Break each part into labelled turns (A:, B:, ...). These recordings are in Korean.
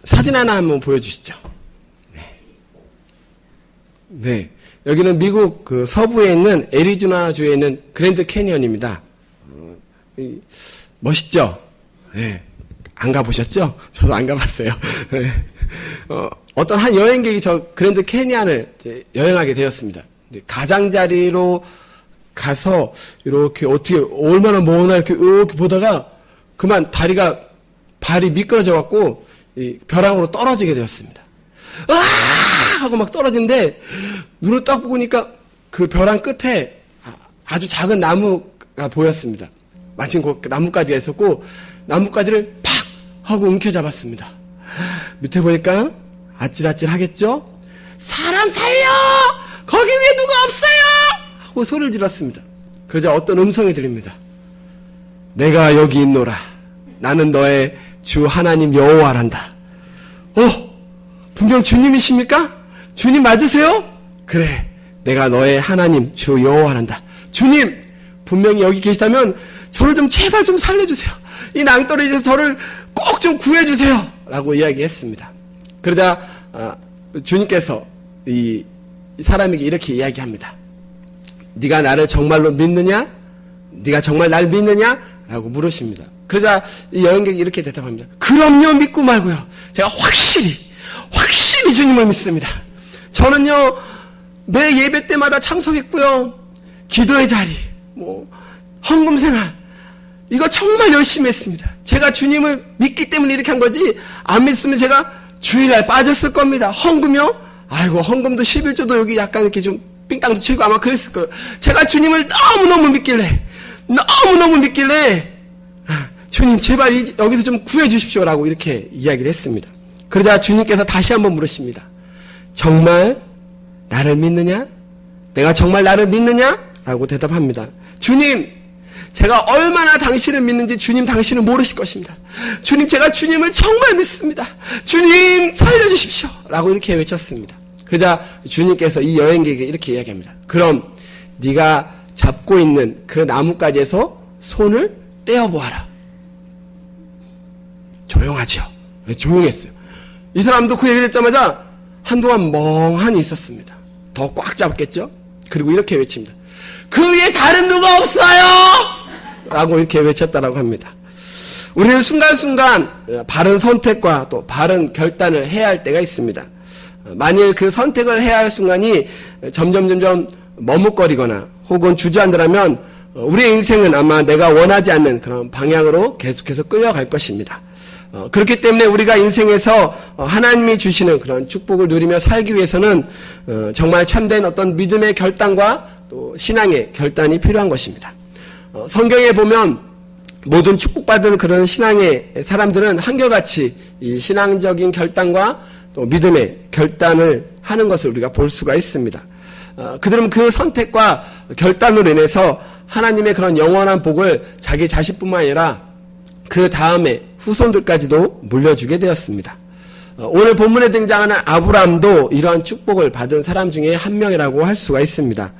A: 사진 하나 한번 보여주시죠. 네. 여기는 미국 그 서부에 있는 애리조나주에 있는 그랜드 캐니언입니다. 멋있죠? 네. 안 가보셨죠? 저도 안 가봤어요. 네. 어떤 한 여행객이 저 그랜드 캐니언을 이제 여행하게 되었습니다. 가장자리로 가서 이렇게 어떻게 얼마나 머나 이렇게 보다가 그만 발이 미끄러져 갖고 벼랑으로 떨어지게 되었습니다. 으아! 하고 막 떨어지는데 눈을 딱 보니까 그 벼랑 끝에 아주 작은 나무가 보였습니다. 마침 그 나뭇가지가 있었고 나뭇가지를 팍 하고 움켜잡았습니다. 밑에 보니까 아찔아찔 하겠죠? 사람 살려! 거기 위에 누가 없어요! 하고 소리를 질렀습니다. 그러자 어떤 음성이 들립니다. 내가 여기 있노라. 나는 너의 주 하나님 여호와란다. 분명 주님이십니까? 주님 맞으세요? 그래, 내가 너의 하나님 주 여호와란다. 주님, 분명히 여기 계시다면 저를 좀 제발 좀 살려주세요. 이 낭떠러지에서 저를 꼭 좀 구해주세요. 라고 이야기했습니다. 그러자 주님께서 이 사람에게 이렇게 이야기합니다. 네가 나를 정말로 믿느냐? 네가 정말 날 믿느냐? 라고 물으십니다. 그러자 이 여행객이 이렇게 대답합니다. 그럼요, 믿고 말고요. 제가 확실히 주님을 믿습니다. 저는요, 매 예배 때마다 참석했고요. 기도의 자리, 헌금 생활, 이거 정말 열심히 했습니다. 제가 주님을 믿기 때문에 이렇게 한 거지, 안 믿으면 제가 주일날 빠졌을 겁니다. 헌금요? 아이고, 헌금도 11조도 여기 약간 이렇게 좀 삥땅도 치고 아마 그랬을 거예요. 제가 주님을 너무너무 믿길래, 주님 제발 여기서 좀 구해주십시오라고 이렇게 이야기를 했습니다. 그러자 주님께서 다시 한번 물으십니다. 정말 나를 믿느냐? 내가 정말 나를 믿느냐? 라고 대답합니다. 주님, 제가 얼마나 당신을 믿는지 주님 당신은 모르실 것입니다. 주님, 제가 주님을 정말 믿습니다. 주님 살려주십시오. 라고 이렇게 외쳤습니다. 그러자 주님께서 이 여행객에게 이렇게 이야기합니다. 그럼 네가 잡고 있는 그 나뭇가지에서 손을 떼어보아라. 조용하죠. 조용했어요. 이 사람도 그 얘기를 했자마자 한동안 멍하니 있었습니다. 더 꽉 잡았겠죠? 그리고 이렇게 외칩니다. 그 위에 다른 누가 없어요! 라고 이렇게 외쳤다라고 합니다. 우리는 순간순간 바른 선택과 또 바른 결단을 해야 할 때가 있습니다. 만일 그 선택을 해야 할 순간이 점점 머뭇거리거나 혹은 주저앉으라면 우리의 인생은 아마 내가 원하지 않는 그런 방향으로 계속해서 끌려갈 것입니다. 그렇기 때문에 우리가 인생에서 하나님이 주시는 그런 축복을 누리며 살기 위해서는 정말 참된 어떤 믿음의 결단과 또 신앙의 결단이 필요한 것입니다. 성경에 보면 모든 축복받은 그런 신앙의 사람들은 한결같이 이 신앙적인 결단과 또 믿음의 결단을 하는 것을 우리가 볼 수가 있습니다. 그들은 그 선택과 결단으로 인해서 하나님의 그런 영원한 복을 자기 자식뿐만 아니라 그 다음에 후손들까지도 물려주게 되었습니다. 오늘 본문에 등장하는 아브라함도 이러한 축복을 받은 사람 중에 한 명이라고 할 수가 있습니다.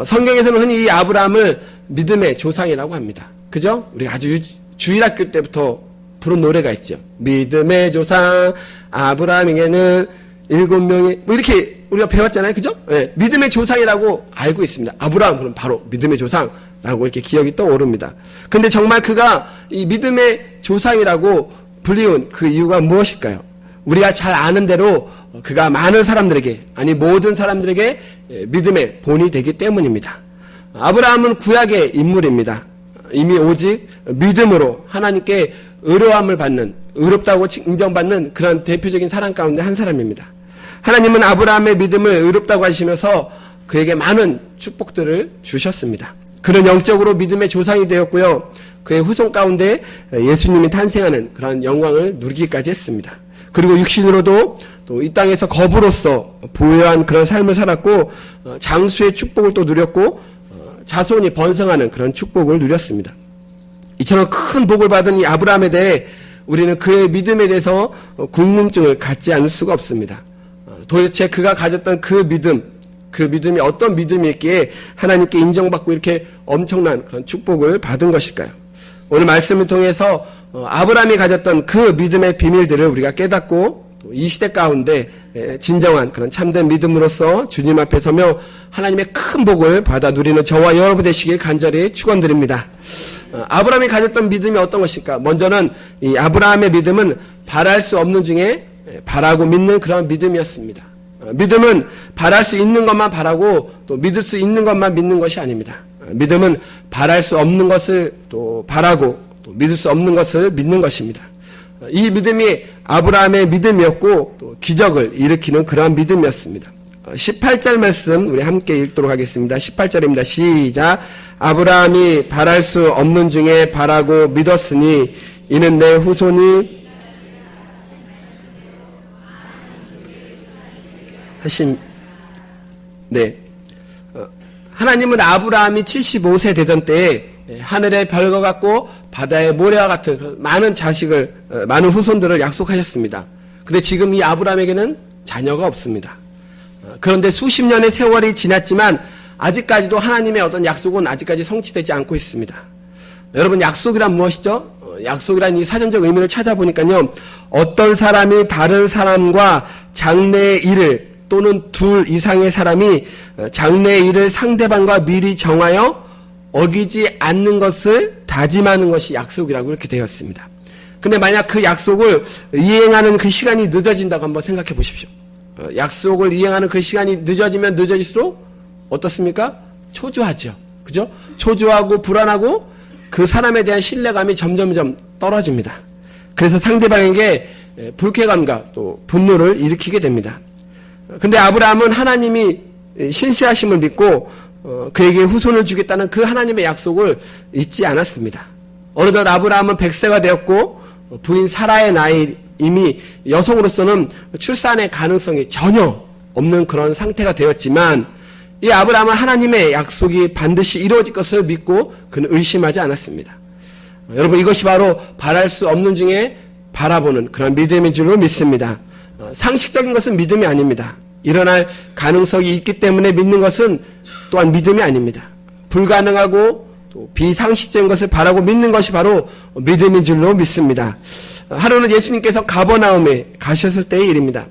A: 성경에서는 흔히 이 아브라함을 믿음의 조상이라고 합니다. 그죠? 우리가 아주 주일학교 때부터 부른 노래가 있죠. 믿음의 조상 아브라함에게는 7명이 이렇게 우리가 배웠잖아요. 그죠? 네, 믿음의 조상이라고 알고 있습니다. 아브라함 그럼 바로 믿음의 조상라고 이렇게 기억이 떠오릅니다. 근데 정말 그가 이 믿음의 조상이라고 불리운 그 이유가 무엇일까요? 우리가 잘 아는 대로 그가 많은 사람들에게, 아니 모든 사람들에게 믿음의 본이 되기 때문입니다. 아브라함은 구약의 인물입니다. 이미 오직 믿음으로 하나님께 의로함을 받는, 의롭다고 인정받는 그런 대표적인 사람 가운데 한 사람입니다. 하나님은 아브라함의 믿음을 의롭다고 하시면서 그에게 많은 축복들을 주셨습니다. 그는 영적으로 믿음의 조상이 되었고요. 그의 후손 가운데 예수님이 탄생하는 그런 영광을 누리기까지 했습니다. 그리고 육신으로도 또 이 땅에서 거부로서 부유한 그런 삶을 살았고 장수의 축복을 또 누렸고 자손이 번성하는 그런 축복을 누렸습니다. 이처럼 큰 복을 받은 이 아브라함에 대해 우리는 그의 믿음에 대해서 궁금증을 갖지 않을 수가 없습니다. 도대체 그가 가졌던 그 믿음이 어떤 믿음이었기에 하나님께 인정받고 이렇게 엄청난 그런 축복을 받은 것일까요? 오늘 말씀을 통해서 아브라함이 가졌던 그 믿음의 비밀들을 우리가 깨닫고 이 시대 가운데 진정한 그런 참된 믿음으로써 주님 앞에 서며 하나님의 큰 복을 받아 누리는 저와 여러분 되시길 간절히 축원드립니다. 아브라함이 가졌던 믿음이 어떤 것일까? 먼저는 이 아브라함의 믿음은 바랄 수 없는 중에 바라고 믿는 그런 믿음이었습니다. 믿음은 바랄 수 있는 것만 바라고 또 믿을 수 있는 것만 믿는 것이 아닙니다. 믿음은 바랄 수 없는 것을 또 바라고 또 믿을 수 없는 것을 믿는 것입니다. 이 믿음이 아브라함의 믿음이었고 또 기적을 일으키는 그러한 믿음이었습니다. 18절 말씀 우리 함께 읽도록 하겠습니다. 18절입니다. 시작. 아브라함이 바랄 수 없는 중에 바라고 믿었으니 이는 내 후손이 하심. 네. 하나님은 아브라함이 75세 되던 때에 하늘의 별과 같고 바다의 모래와 같은 많은 많은 후손들을 약속하셨습니다. 근데 지금 이 아브라함에게는 자녀가 없습니다. 그런데 수십 년의 세월이 지났지만 아직까지도 하나님의 어떤 약속은 아직까지 성취되지 않고 있습니다. 여러분, 약속이란 무엇이죠? 약속이란 이 사전적 의미를 찾아보니까요, 어떤 사람이 다른 사람과 장래의 일을 또는 둘 이상의 사람이 장래의 일을 상대방과 미리 정하여 어기지 않는 것을 다짐하는 것이 약속이라고 이렇게 되었습니다. 근데 만약 그 약속을 이행하는 그 시간이 늦어진다고 한번 생각해 보십시오. 약속을 이행하는 그 시간이 늦어지면 늦어질수록 어떻습니까? 초조하죠. 그죠? 초조하고 불안하고 그 사람에 대한 신뢰감이 점점점 떨어집니다. 그래서 상대방에게 불쾌감과 또 분노를 일으키게 됩니다. 근데 아브라함은 하나님이 신실하심을 믿고 그에게 후손을 주겠다는 그 하나님의 약속을 잊지 않았습니다. 어느덧 아브라함은 100세가 되었고 부인 사라의 나이 이미 여성으로서는 출산의 가능성이 전혀 없는 그런 상태가 되었지만 이 아브라함은 하나님의 약속이 반드시 이루어질 것을 믿고 그는 의심하지 않았습니다. 여러분, 이것이 바로 바랄 수 없는 중에 바라보는 그런 믿음인 줄로 믿습니다. 상식적인 것은 믿음이 아닙니다. 일어날 가능성이 있기 때문에 믿는 것은 또한 믿음이 아닙니다. 불가능하고 또 비상식적인 것을 바라고 믿는 것이 바로 믿음인 줄로 믿습니다. 하루는 예수님께서 가버나움에 가셨을 때의 일입니다.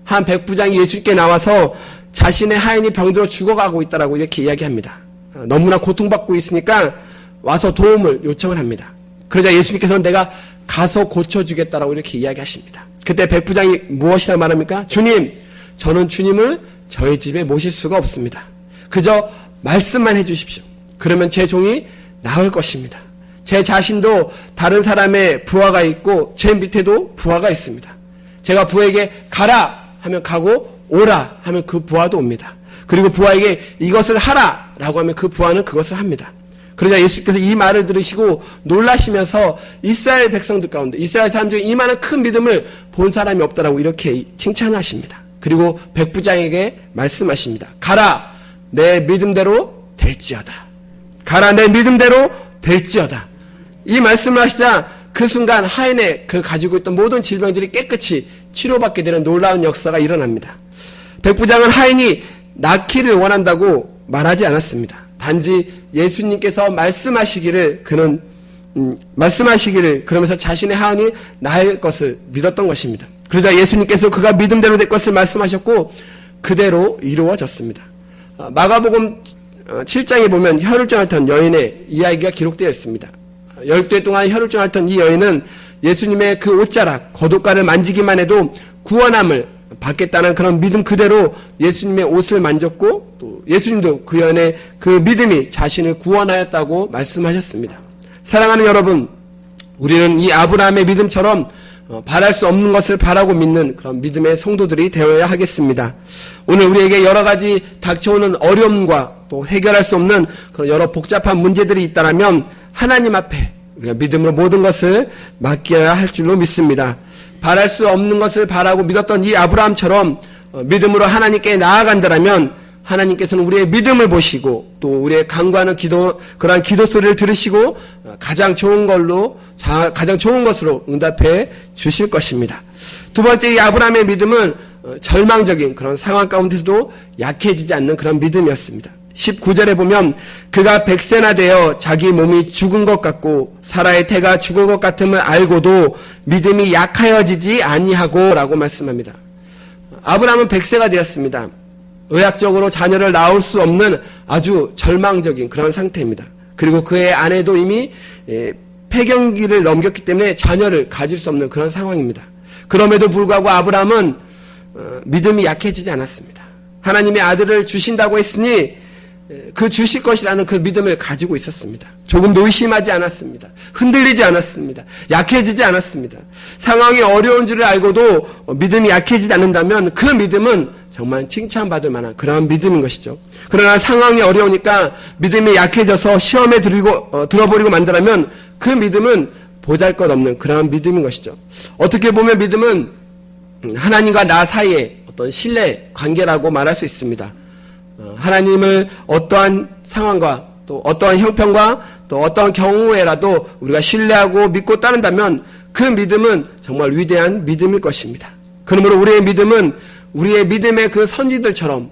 A: 한 백부장이 예수님께 나와서 자신의 하인이 병들어 죽어가고 있다라고 이렇게 이야기합니다. 너무나 고통받고 있으니까 와서 도움을 요청을 합니다. 그러자 예수님께서는 내가 가서 고쳐주겠다라고 이렇게 이야기하십니다. 그때 백부장이 무엇이라 말합니까? 주님, 저는 주님을 저희 집에 모실 수가 없습니다. 그저 말씀만 해주십시오. 그러면 제 종이 나을 것입니다. 제 자신도 다른 사람의 부하가 있고 제 밑에도 부하가 있습니다. 제가 부하에게 가라 하면 가고 오라 하면 그 부하도 옵니다. 그리고 부하에게 이것을 하라 라고 하면 그 부하는 그것을 합니다. 그러자 예수님께서 이 말을 들으시고 놀라시면서 이스라엘 백성들 가운데 이스라엘 사람 중에 이만한 큰 믿음을 본 사람이 없다라고 이렇게 칭찬하십니다. 그리고 백부장에게 말씀하십니다. 가라, 내 믿음대로 될지어다. 가라, 내 믿음대로 될지어다. 이 말씀을 하시자 그 순간 하인의 그 가지고 있던 모든 질병들이 깨끗이 치료받게 되는 놀라운 역사가 일어납니다. 백부장은 하인이 낫기를 원한다고 말하지 않았습니다. 단지 예수님께서 말씀하시기를 그러면서 자신의 하인이 나을 것을 믿었던 것입니다. 그러자 예수님께서 그가 믿음대로 될 것을 말씀하셨고 그대로 이루어졌습니다. 마가복음 7장에 보면 혈루증 앓던 여인의 이야기가 기록되어 있습니다. 12해 동안 혈루증 앓던 이 여인은 예수님의 그 옷자락, 겉옷가를 만지기만 해도 구원함을 받겠다는 그런 믿음 그대로 예수님의 옷을 만졌고 또 예수님도 그 여인의 그 믿음이 자신을 구원하였다고 말씀하셨습니다. 사랑하는 여러분, 우리는 이 아브라함의 믿음처럼 바랄 수 없는 것을 바라고 믿는 그런 믿음의 성도들이 되어야 하겠습니다. 오늘 우리에게 여러 가지 닥쳐오는 어려움과 또 해결할 수 없는 그런 여러 복잡한 문제들이 있다면 하나님 앞에 우리가 믿음으로 모든 것을 맡겨야 할 줄로 믿습니다. 바랄 수 없는 것을 바라고 믿었던 이 아브라함처럼 믿음으로 하나님께 나아간다면 하나님께서는 우리의 믿음을 보시고 또 우리의 간구하는 그러한 기도 소리를 들으시고 가장 좋은 것으로 응답해 주실 것입니다. 두 번째, 이 아브라함의 믿음은 절망적인 그런 상황 가운데서도 약해지지 않는 그런 믿음이었습니다. 19절에 보면 그가 100세나 되어 자기 몸이 죽은 것 같고 사라의 태가 죽은 것 같음을 알고도 믿음이 약하여지지 아니하고 라고 말씀합니다. 아브라함은 100세가 되었습니다. 의학적으로 자녀를 낳을 수 없는 아주 절망적인 그런 상태입니다. 그리고 그의 아내도 이미 폐경기를 넘겼기 때문에 자녀를 가질 수 없는 그런 상황입니다. 그럼에도 불구하고 아브라함은 믿음이 약해지지 않았습니다. 하나님의 아들을 주신다고 했으니 그 주실 것이라는 그 믿음을 가지고 있었습니다. 조금도 의심하지 않았습니다. 흔들리지 않았습니다. 약해지지 않았습니다. 상황이 어려운 줄을 알고도 믿음이 약해지지 않는다면 그 믿음은 정말 칭찬받을 만한 그러한 믿음인 것이죠. 그러나 상황이 어려우니까 믿음이 약해져서 시험에 들어버리고 만들면 그 믿음은 보잘것없는 그러한 믿음인 것이죠. 어떻게 보면 믿음은 하나님과 나 사이의 어떤 신뢰 관계라고 말할 수 있습니다. 하나님을 어떠한 상황과 또 어떠한 형편과 또 어떠한 경우에라도 우리가 신뢰하고 믿고 따른다면 그 믿음은 정말 위대한 믿음일 것입니다. 그러므로 우리의 믿음은 우리의 믿음의 그 선지들처럼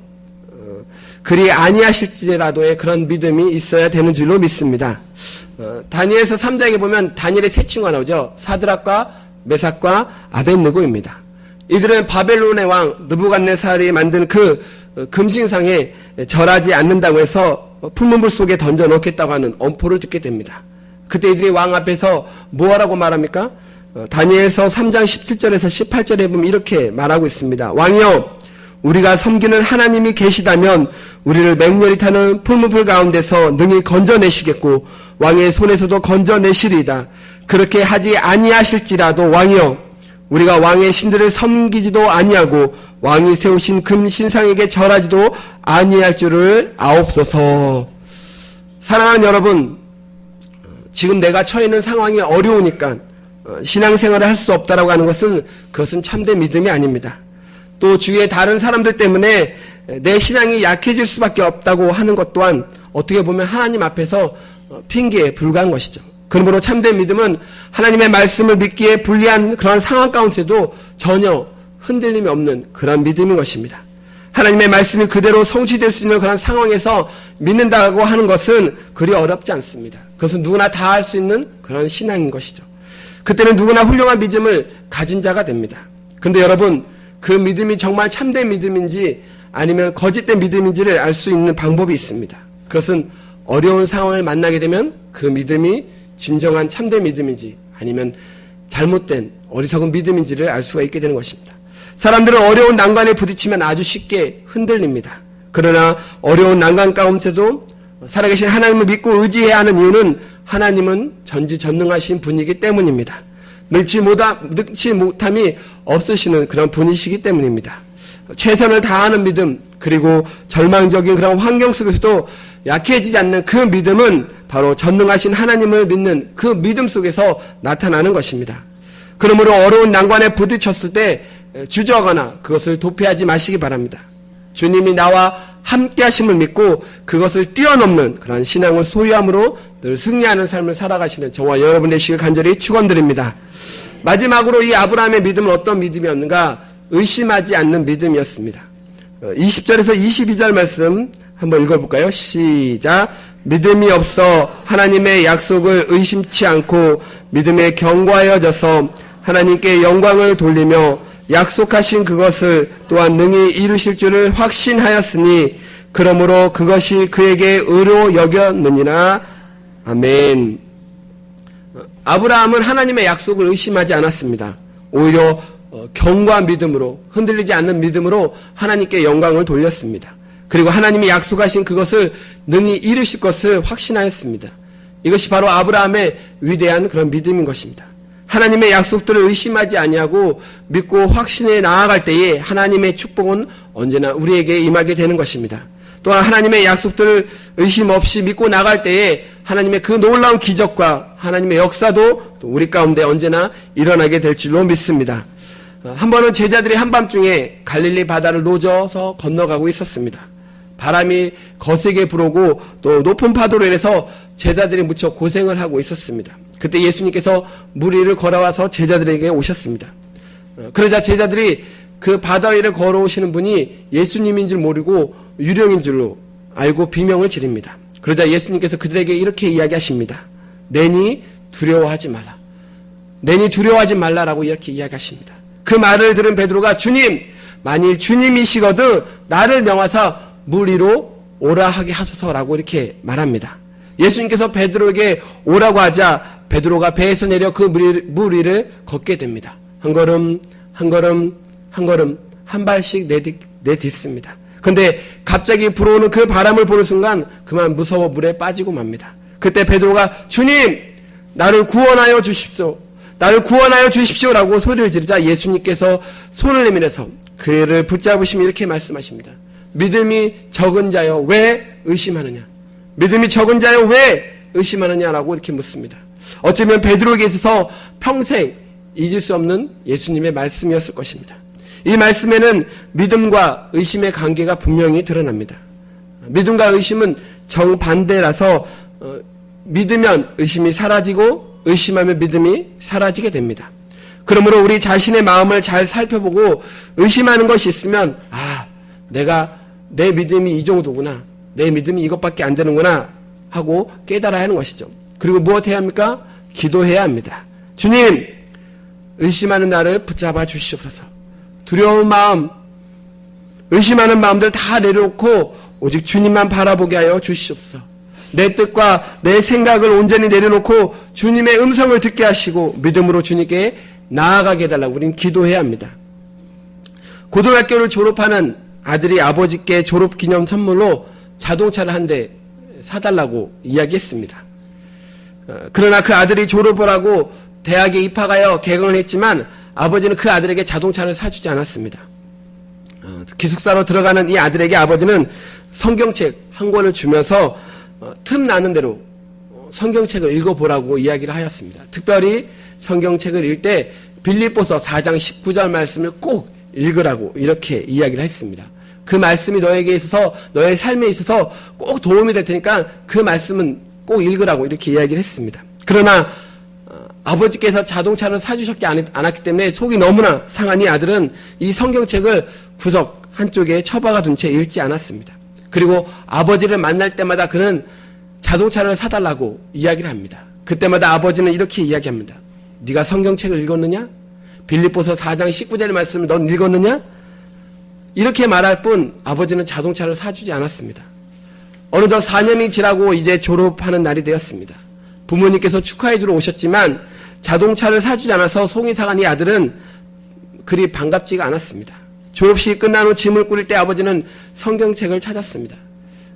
A: 그리 아니하실지라도의 그런 믿음이 있어야 되는 줄로 믿습니다. 다니엘서 3장에 보면 다니엘의 세 친구가 나오죠. 사드락과 메삭과 아벳느고입니다. 이들은 바벨론의 왕 느부갓네살이 만든 그 금신상에 절하지 않는다고 해서 풀문불 속에 던져 넣겠다고 하는 엄포를 듣게 됩니다. 그때 이들이 왕 앞에서 뭐라고 말합니까? 다니엘서 3장 17절에서 18절에 보면 이렇게 말하고 있습니다. 왕이여, 우리가 섬기는 하나님이 계시다면 우리를 맹렬히 타는 풀문불 가운데서 능히 건져내시겠고 왕의 손에서도 건져내시리이다. 그렇게 하지 아니하실지라도 왕이여, 우리가 왕의 신들을 섬기지도 아니하고 왕이 세우신 금신상에게 절하지도 아니할 줄을 아옵소서. 사랑하는 여러분, 지금 내가 처해 있는 상황이 어려우니까 신앙생활을 할 수 없다라고 하는 것은 그것은 참된 믿음이 아닙니다. 또 주위의 다른 사람들 때문에 내 신앙이 약해질 수밖에 없다고 하는 것 또한 어떻게 보면 하나님 앞에서 핑계에 불과한 것이죠. 그러므로 참된 믿음은 하나님의 말씀을 믿기에 불리한 그런 상황 가운데도 전혀 흔들림이 없는 그런 믿음인 것입니다. 하나님의 말씀이 그대로 성취될 수 있는 그런 상황에서 믿는다고 하는 것은 그리 어렵지 않습니다. 그것은 누구나 다 할 수 있는 그런 신앙인 것이죠. 그때는 누구나 훌륭한 믿음을 가진 자가 됩니다. 그런데 여러분, 그 믿음이 정말 참된 믿음인지 아니면 거짓된 믿음인지를 알 수 있는 방법이 있습니다. 그것은 어려운 상황을 만나게 되면 그 믿음이 진정한 참된 믿음인지 아니면 잘못된 어리석은 믿음인지를 알 수가 있게 되는 것입니다. 사람들은 어려운 난관에 부딪히면 아주 쉽게 흔들립니다. 그러나 어려운 난관 가운데도 살아계신 하나님을 믿고 의지해야 하는 이유는 하나님은 전지전능하신 분이기 때문입니다. 능치 못함이 없으시는 그런 분이시기 때문입니다. 최선을 다하는 믿음, 그리고 절망적인 그런 환경 속에서도 약해지지 않는 그 믿음은 바로 전능하신 하나님을 믿는 그 믿음 속에서 나타나는 것입니다. 그러므로 어려운 난관에 부딪혔을 때 주저하거나 그것을 도피하지 마시기 바랍니다. 주님이 나와 함께 하심을 믿고 그것을 뛰어넘는 그런 신앙을 소유함으로 늘 승리하는 삶을 살아가시는 저와 여러분 되시길 간절히 축원드립니다. 마지막으로 이 아브라함의 믿음은 어떤 믿음이었는가? 의심하지 않는 믿음이었습니다. 20절에서 22절 말씀 한번 읽어볼까요? 시작. 믿음이 없어 하나님의 약속을 의심치 않고 믿음에 견고하여져서 하나님께 영광을 돌리며 약속하신 그것을 또한 능히 이루실 줄을 확신하였으니 그러므로 그것이 그에게 의로 여겼느니라. 아멘. 아브라함은 하나님의 약속을 의심하지 않았습니다. 오히려 견고한 믿음으로, 흔들리지 않는 믿음으로 하나님께 영광을 돌렸습니다. 그리고 하나님이 약속하신 그것을 능히 이루실 것을 확신하였습니다. 이것이 바로 아브라함의 위대한 그런 믿음인 것입니다. 하나님의 약속들을 의심하지 아니하고 믿고 확신해 나아갈 때에 하나님의 축복은 언제나 우리에게 임하게 되는 것입니다. 또한 하나님의 약속들을 의심 없이 믿고 나갈 때에 하나님의 그 놀라운 기적과 하나님의 역사도 또 우리 가운데 언제나 일어나게 될 줄로 믿습니다. 한 번은 제자들이 한밤중에 갈릴리 바다를 노져서 건너가고 있었습니다. 바람이 거세게 불어오고 또 높은 파도로 인해서 제자들이 무척 고생을 하고 있었습니다. 그때 예수님께서 물 위를 걸어와서 제자들에게 오셨습니다. 그러자 제자들이 그 바다 위를 걸어오시는 분이 예수님인 줄 모르고 유령인 줄로 알고 비명을 지릅니다. 그러자 예수님께서 그들에게 이렇게 이야기하십니다. 내니 두려워하지 말라. 내니 두려워하지 말라라고 이렇게 이야기하십니다. 그 말을 들은 베드로가 주님, 만일 주님이시거든 나를 명하사 물 위로 오라 하게 하소서라고 이렇게 말합니다. 예수님께서 베드로에게 오라고 하자 베드로가 배에서 내려 그 물 위를 걷게 됩니다. 한 걸음 한 걸음 한 걸음 한 발씩 내딛습니다. 그런데 갑자기 불어오는 그 바람을 보는 순간 그만 무서워 물에 빠지고 맙니다. 그때 베드로가 주님, 나를 구원하여 주십시오. 나를 구원하여 주십시오라고 소리를 지르자 예수님께서 손을 내밀어서 그를 붙잡으시며 이렇게 말씀하십니다. 믿음이 적은 자여 왜 의심하느냐? 믿음이 적은 자여 왜 의심하느냐라고 이렇게 묻습니다. 어쩌면 베드로에게 있어서 평생 잊을 수 없는 예수님의 말씀이었을 것입니다. 이 말씀에는 믿음과 의심의 관계가 분명히 드러납니다. 믿음과 의심은 정반대라서 믿으면 의심이 사라지고 의심하면 믿음이 사라지게 됩니다. 그러므로 우리 자신의 마음을 잘 살펴보고 의심하는 것이 있으면 내 믿음이 이 정도구나. 내 믿음이 이것밖에 안 되는구나 하고 깨달아야 하는 것이죠. 그리고 무엇 해야 합니까? 기도해야 합니다. 주님, 의심하는 나를 붙잡아 주시옵소서. 두려운 마음, 의심하는 마음들 다 내려놓고 오직 주님만 바라보게 하여 주시옵소서. 내 뜻과 내 생각을 온전히 내려놓고 주님의 음성을 듣게 하시고 믿음으로 주님께 나아가게 해달라고 우리는 기도해야 합니다. 고등학교를 졸업하는 아들이 아버지께 졸업기념 선물로 자동차를 한 대 사달라고 이야기했습니다. 그러나 그 아들이 졸업을 하고 대학에 입학하여 개강을 했지만 아버지는 그 아들에게 자동차를 사주지 않았습니다. 기숙사로 들어가는 이 아들에게 아버지는 성경책 한 권을 주면서 틈나는 대로 성경책을 읽어보라고 이야기를 하였습니다. 특별히 성경책을 읽을 때 빌립보서 4장 19절 말씀을 꼭 읽으라고 이렇게 이야기를 했습니다. 그 말씀이 너에게 있어서 너의 삶에 있어서 꼭 도움이 될 테니까 그 말씀은 꼭 읽으라고 이렇게 이야기를 했습니다. 그러나 아버지께서 자동차를 사주셨지 않았기 때문에 속이 너무나 상한 이 아들은 이 성경책을 구석 한쪽에 처박아 둔 채 읽지 않았습니다. 그리고 아버지를 만날 때마다 그는 자동차를 사달라고 이야기를 합니다. 그때마다 아버지는 이렇게 이야기합니다. 네가 성경책을 읽었느냐? 빌립보서 4장 19절 말씀을 넌 읽었느냐? 이렇게 말할 뿐 아버지는 자동차를 사주지 않았습니다. 어느덧 4년이 지나고 이제 졸업하는 날이 되었습니다. 부모님께서 축하해 주러 오셨지만 자동차를 사주지 않아서 속이 상한 이 아들은 그리 반갑지가 않았습니다. 졸업식이 끝난 후 짐을 꾸릴 때 아버지는 성경책을 찾았습니다.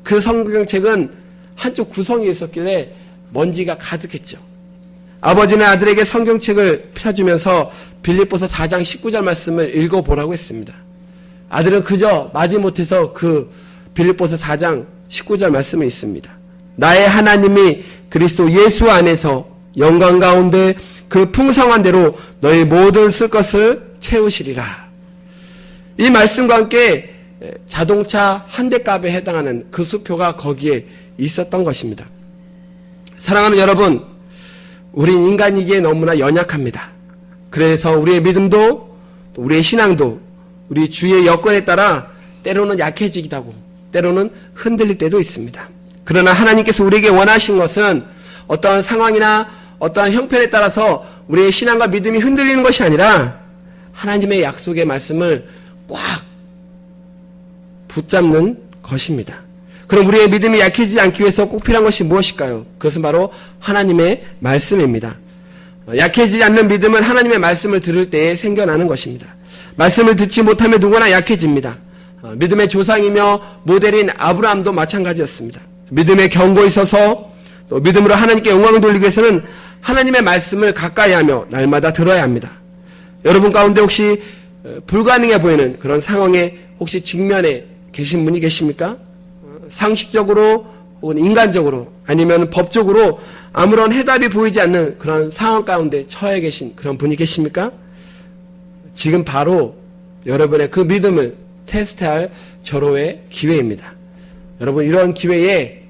A: 그 성경책은 한쪽 구성에 있었길래 먼지가 가득했죠. 아버지는 아들에게 성경책을 펴주면서 빌립보서 4장 19절 말씀을 읽어보라고 했습니다. 아들은 그저 마지못해서 그 빌립보서 4장 19절 말씀을 읽습니다. 나의 하나님이 그리스도 예수 안에서 영광 가운데 그 풍성한 대로 너희 모든 쓸 것을 채우시리라. 이 말씀과 함께 자동차 한 대 값에 해당하는 그 수표가 거기에 있었던 것입니다. 사랑하는 여러분, 우린 인간이기에 너무나 연약합니다. 그래서 우리의 믿음도 우리의 신앙도 우리 주위의 여건에 따라 때로는 약해지기도 하고 때로는 흔들릴 때도 있습니다. 그러나 하나님께서 우리에게 원하신 것은 어떠한 상황이나 어떠한 형편에 따라서 우리의 신앙과 믿음이 흔들리는 것이 아니라 하나님의 약속의 말씀을 꽉 붙잡는 것입니다. 그럼 우리의 믿음이 약해지지 않기 위해서 꼭 필요한 것이 무엇일까요? 그것은 바로 하나님의 말씀입니다. 약해지지 않는 믿음은 하나님의 말씀을 들을 때에 생겨나는 것입니다. 말씀을 듣지 못하면 누구나 약해집니다. 믿음의 조상이며 모델인 아브라함도 마찬가지였습니다. 믿음의 경고에 있어서 또 믿음으로 하나님께 영광을 돌리기 위해서는 하나님의 말씀을 가까이 하며 날마다 들어야 합니다. 여러분 가운데 혹시 불가능해 보이는 그런 상황에 혹시 직면에 계신 분이 계십니까? 상식적으로 혹은 인간적으로 아니면 법적으로 아무런 해답이 보이지 않는 그런 상황 가운데 처해 계신 그런 분이 계십니까? 지금 바로 여러분의 그 믿음을 테스트할 절호의 기회입니다. 여러분 이런 기회에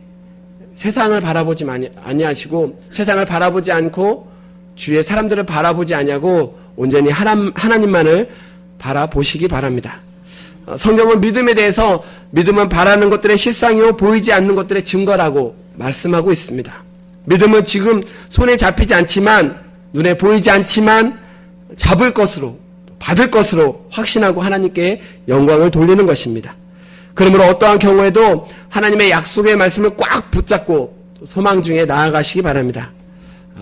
A: 세상을 바라보지 아니하시고 세상을 바라보지 않고 주위의 사람들을 바라보지 아니하고 온전히 하나님만을 바라보시기 바랍니다. 성경은 믿음에 대해서 믿음은 바라는 것들의 실상이요 보이지 않는 것들의 증거라고 말씀하고 있습니다. 믿음은 지금 손에 잡히지 않지만 눈에 보이지 않지만 잡을 것으로 받을 것으로 확신하고 하나님께 영광을 돌리는 것입니다. 그러므로 어떠한 경우에도 하나님의 약속의 말씀을 꽉 붙잡고 소망 중에 나아가시기 바랍니다.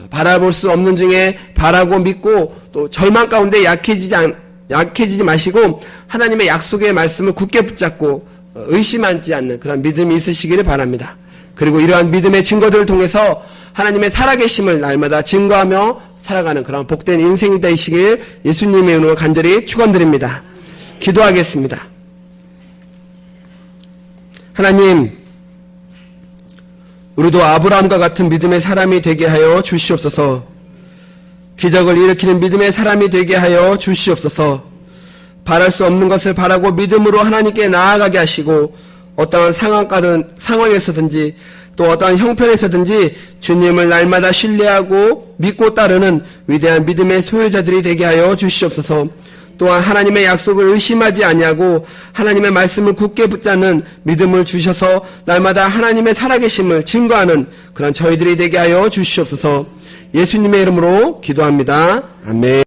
A: 바라볼 수 없는 중에 바라고 믿고 또 절망 가운데 약해지지 마시고 하나님의 약속의 말씀을 굳게 붙잡고 의심하지 않는 그런 믿음이 있으시기를 바랍니다. 그리고 이러한 믿음의 증거들을 통해서 하나님의 살아계심을 날마다 증거하며 살아가는 그런 복된 인생이 되시길 예수님의 이름으로 간절히 축원드립니다. 기도하겠습니다. 하나님, 우리도 아브라함과 같은 믿음의 사람이 되게 하여 주시옵소서. 기적을 일으키는 믿음의 사람이 되게 하여 주시옵소서. 바랄 수 없는 것을 바라고 믿음으로 하나님께 나아가게 하시고 어떠한 상황에서든지 또 어떠한 형편에서든지 주님을 날마다 신뢰하고 믿고 따르는 위대한 믿음의 소유자들이 되게 하여 주시옵소서. 또한 하나님의 약속을 의심하지 아니하고 하나님의 말씀을 굳게 붙잡는 믿음을 주셔서 날마다 하나님의 살아계심을 증거하는 그런 저희들이 되게 하여 주시옵소서. 예수님의 이름으로 기도합니다. 아멘.